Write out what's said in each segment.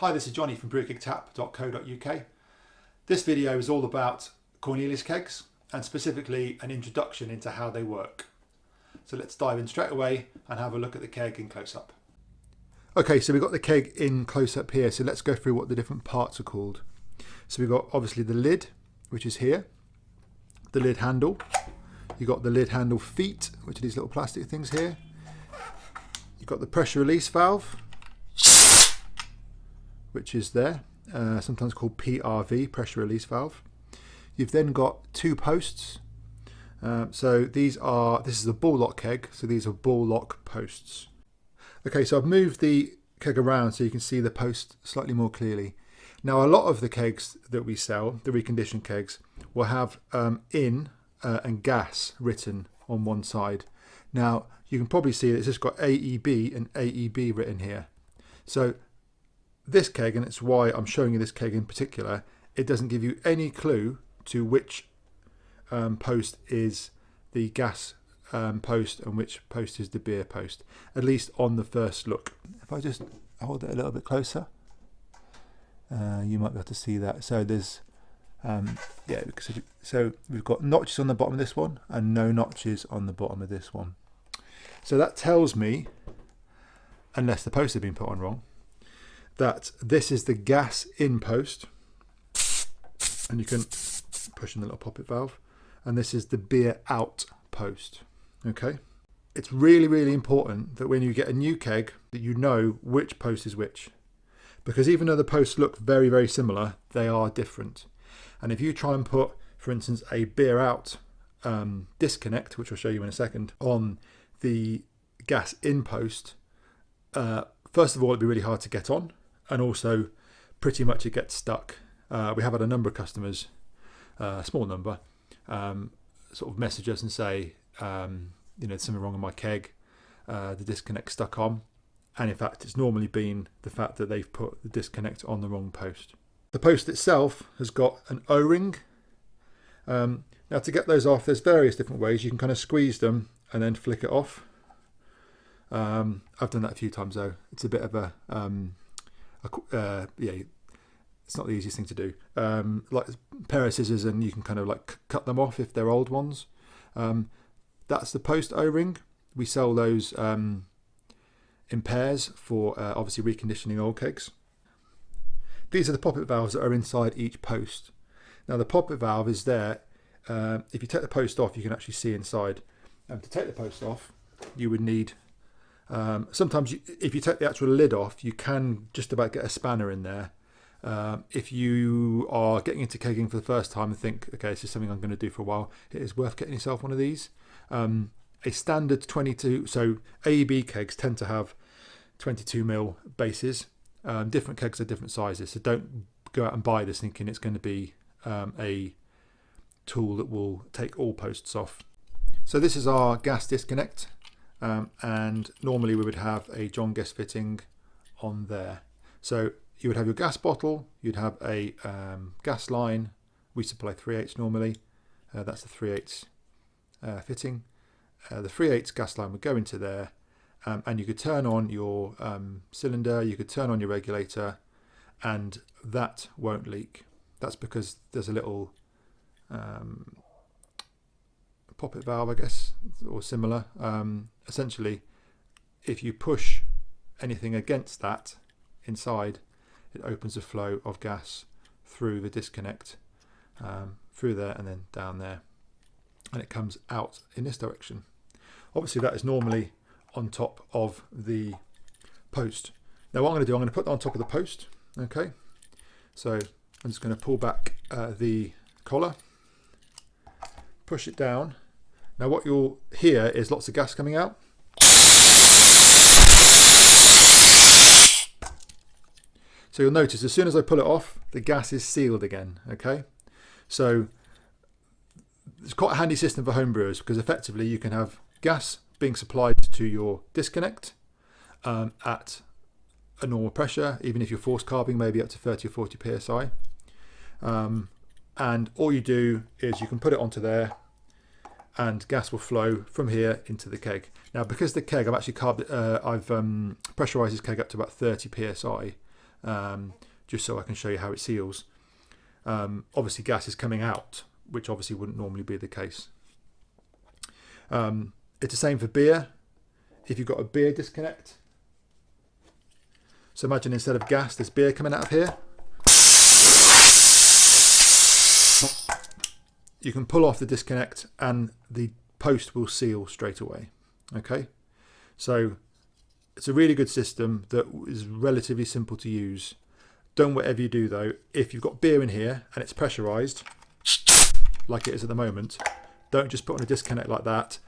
Hi, this is Jonny from brewkegtap.co.uk. This video is all about Corny Kegs and specifically an introduction into how they work. So let's dive in straight away and have a look at the keg in close-up. Okay, so we've got the keg in close-up here, so let's go through what the different parts are called. So we've got obviously the lid, which is here, the lid handle, you've got the lid handle feet, which are these little plastic things here, you've got the pressure release valve, which is there, sometimes called PRV, pressure release valve. You've then got two posts. So this is a ball lock keg, so these are ball lock posts. Okay, so I've moved the keg around so you can see the post slightly more clearly. Now a lot of the kegs that we sell, the reconditioned kegs, will have in and gas written on one side. Now you can probably see that it's just got AEB and AEB written here. So this keg, and it's why I'm showing you this keg in particular, it doesn't give you any clue to which post is the gas post and which post is the beer post, at least on the first look. If I just hold it a little bit closer, you might be able to see that. So there's so we've got notches on the bottom of this one and no notches on the bottom of this one. So that tells me, unless the posts have been put on wrong, that this is the gas in post, and you can push in the little poppet valve, and this is the beer out post. Okay, it's really important that when you get a new keg that you know which post is which, because even though the posts look very similar, they are different. And if you try and put, for instance, a beer out disconnect, which I'll show you in a second, on the gas in post, first of all it'd be really hard to get on, and also pretty much it gets stuck. We have had a number of customers, a small number, sort of message us and say, there's something wrong with my keg, the disconnect stuck on, and in fact it's normally been the fact that they've put the disconnect on the wrong post. The post itself has got an O-ring. Now to get those off, there's various different ways. You can kind of squeeze them and then flick it off. I've done that a few times though. It's a bit of it's not the easiest thing to do. Like a pair of scissors, and you can kind of like cut them off if they're old ones. That's the post O-ring. We sell those in pairs for obviously reconditioning old kegs. These are the poppet valves that are inside each post. Now the poppet valve is there. If you take the post off, you can actually see inside. And to take the post off, you would need sometimes if you take the actual lid off, you can just about get a spanner in there. If you are getting into kegging for the first time and think, okay, this is something I'm going to do for a while, it is worth getting yourself one of these. A standard 22, so AEB kegs tend to have 22mm bases. Different kegs are different sizes, so don't go out and buy this thinking it's going to be a tool that will take all posts off. So this is our gas disconnect. And normally we would have a John Guest fitting on there. So you would have your gas bottle, you'd have a gas line. We supply 3/8 normally. That's the 3/8 fitting. The 3/8 gas line would go into there, and you could turn on your cylinder, you could turn on your regulator, and that won't leak. That's because there's a little poppet valve, I guess, or similar. Essentially, if you push anything against that inside, it opens a flow of gas through the disconnect, through there and then down there, and it comes out in this direction. Obviously that is normally on top of the post. Now what I'm going to do, I'm going to put that on top of the post. Okay, so I'm just going to pull back the collar, push it down. Now what you'll hear is lots of gas coming out. So you'll notice as soon as I pull it off, the gas is sealed again. Okay, so it's quite a handy system for home brewers, because effectively you can have gas being supplied to your disconnect at a normal pressure, even if you're force carbing, maybe up to 30 or 40 psi. And all you do is you can put it onto there, and gas will flow from here into the keg. Now, because the keg, I've pressurized this keg up to about 30 psi. just so I can show you how it seals. Obviously gas is coming out, which obviously wouldn't normally be the case. It's the same for beer. If you've got a beer disconnect, so imagine instead of gas there's beer coming out of here, you can pull off the disconnect and the post will seal straight away. Okay, so it's a really good system that is relatively simple to use. Don't whatever you do though, if you've got beer in here and it's pressurized like it is at the moment, don't just put on a disconnect like that,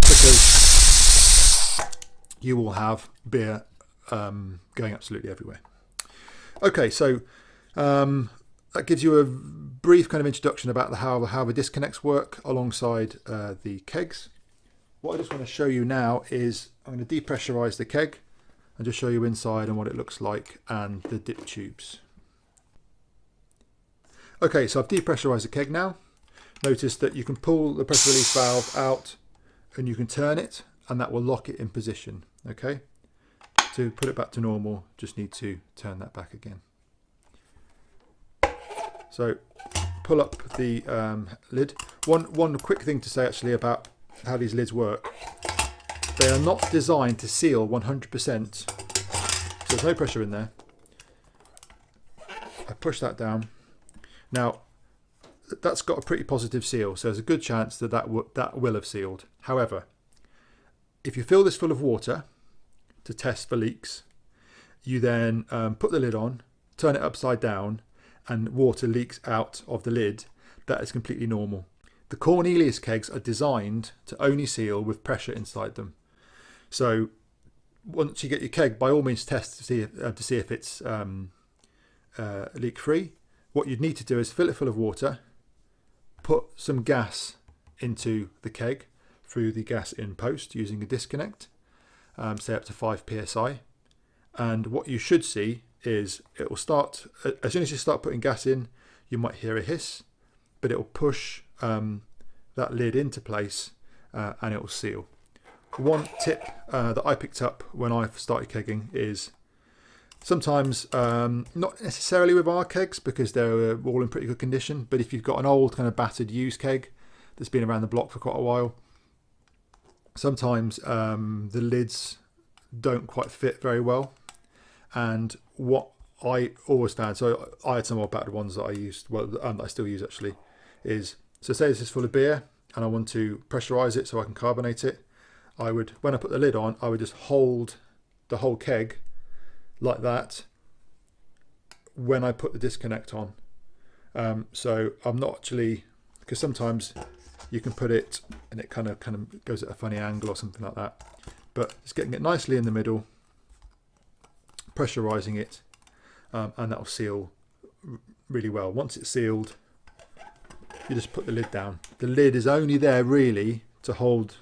because you will have beer going absolutely everywhere. Okay, so that gives you a brief kind of introduction about how the disconnects work alongside the kegs. What I just want to show you now is I'm going to depressurize the keg and just show you inside and what it looks like and the dip tubes. Okay, so I've depressurized the keg now. Notice that you can pull the pressure release valve out and you can turn it and that will lock it in position. Okay, to put it back to normal, just need to turn that back again. So pull up the lid. One quick thing to say actually about how these lids work. They are not designed to seal 100%, so there's no pressure in there. I push that down. Now that's got a pretty positive seal, so there's a good chance that that will have sealed. However, if you fill this full of water to test for leaks, you then put the lid on, turn it upside down, and water leaks out of the lid. That is completely normal. The Corny kegs are designed to only seal with pressure inside them. So once you get your keg, by all means test to see if it's leak free. What you'd need to do is fill it full of water, put some gas into the keg through the gas in post using a disconnect, say up to 5 psi. And what you should see is it will start, as soon as you start putting gas in, you might hear a hiss, but it will push that lid into place and it will seal. One tip that I picked up when I started kegging is sometimes, not necessarily with our kegs because they're all in pretty good condition, but if you've got an old kind of battered used keg that's been around the block for quite a while, sometimes the lids don't quite fit very well. And what I always found, so I had some old battered ones that I used, well, I still use actually, is, so say this is full of beer and I want to pressurize it so I can carbonate it. I would, when I put the lid on, I would just hold the whole keg like that when I put the disconnect on. So I'm not actually, because sometimes you can put it and it kind of goes at a funny angle or something like that, but it's getting it nicely in the middle, pressurizing it, and that will seal really well. Once it's sealed, you just put the lid down. The lid is only there really to hold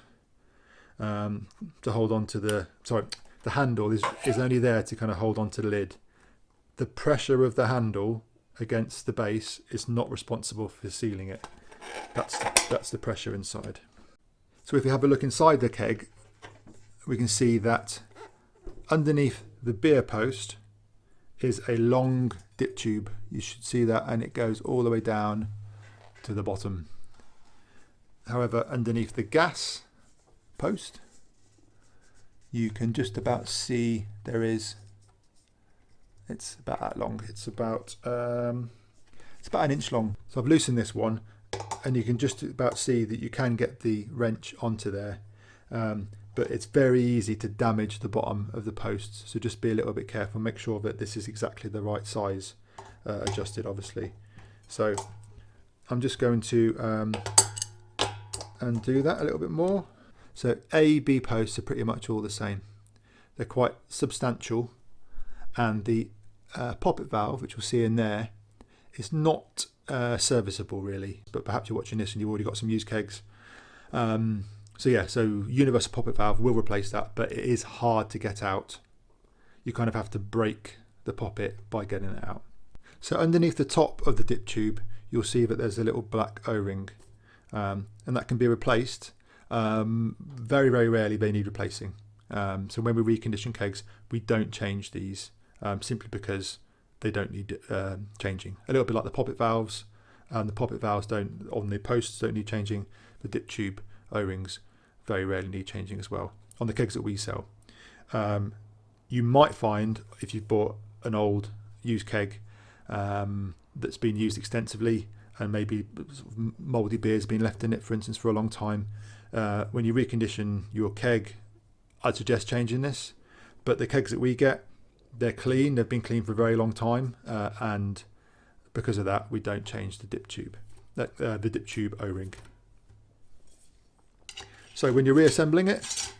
onto the, sorry, the handle is only there to kind of hold onto the lid. The pressure of the handle against the base is not responsible for sealing it. That's the pressure inside. So if we have a look inside the keg, we can see that underneath the beer post is a long dip tube. You should see that, and it goes all the way down to the bottom. However, underneath the gas post, you can just about see it's about that long. It's about an inch long. So I've loosened this one, and you can just about see that you can get the wrench onto there, but it's very easy to damage the bottom of the posts. So just be a little bit careful. Make sure that this is exactly the right size, adjusted obviously. So I'm just going to undo that a little bit more. So A, B posts are pretty much all the same. They're quite substantial, and the poppet valve, which we'll see in there, is not serviceable really, but perhaps you're watching this and you've already got some used kegs. So yeah, so universal poppet valve will replace that, but it is hard to get out. You kind of have to break the poppet by getting it out. So underneath the top of the dip tube, you'll see that there's a little black O-ring, and that can be replaced. Very, very rarely they need replacing. So when we recondition kegs, we don't change these. simply because they don't need changing. A little bit like the poppet valves. The poppet valves on the posts don't need changing. The dip tube O-rings very rarely need changing as well on the kegs that we sell. You might find if you've bought an old used keg that's been used extensively and maybe sort of mouldy beer's been left in it, for instance, for a long time, when you recondition your keg, I'd suggest changing this. But the kegs that we get, they're clean, they've been clean for a very long time, and because of that we don't change the dip tube, the dip tube O-ring. So when you're reassembling it,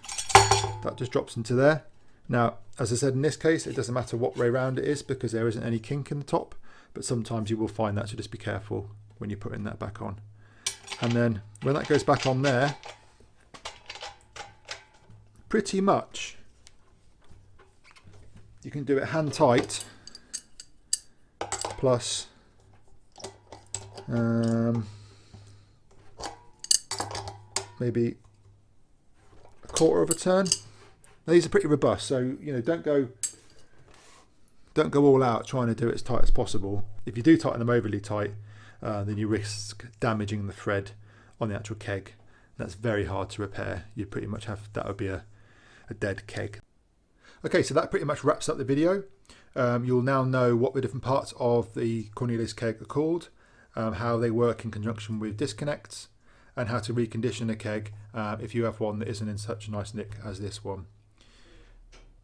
that just drops into there. Now, as I said, in this case, it doesn't matter what way round it is because there isn't any kink in the top, but sometimes you will find that, so just be careful when you're putting that back on. And then when that goes back on there, pretty much you can do it hand tight plus maybe a quarter of a turn. Now, these are pretty robust, so don't go all out trying to do it as tight as possible. If you do tighten them overly tight, then you risk damaging the thread on the actual keg. That's very hard to repair. You pretty much that would be a dead keg. Okay, so that pretty much wraps up the video. You'll now know what the different parts of the Corny keg are called, how they work in conjunction with disconnects, and how to recondition a keg if you have one that isn't in such a nice nick as this one.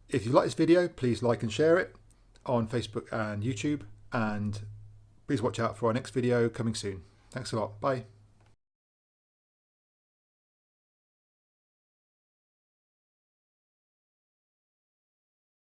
If you like this video, please like and share it on Facebook and YouTube, and please watch out for our next video coming soon. Thanks a lot. Bye.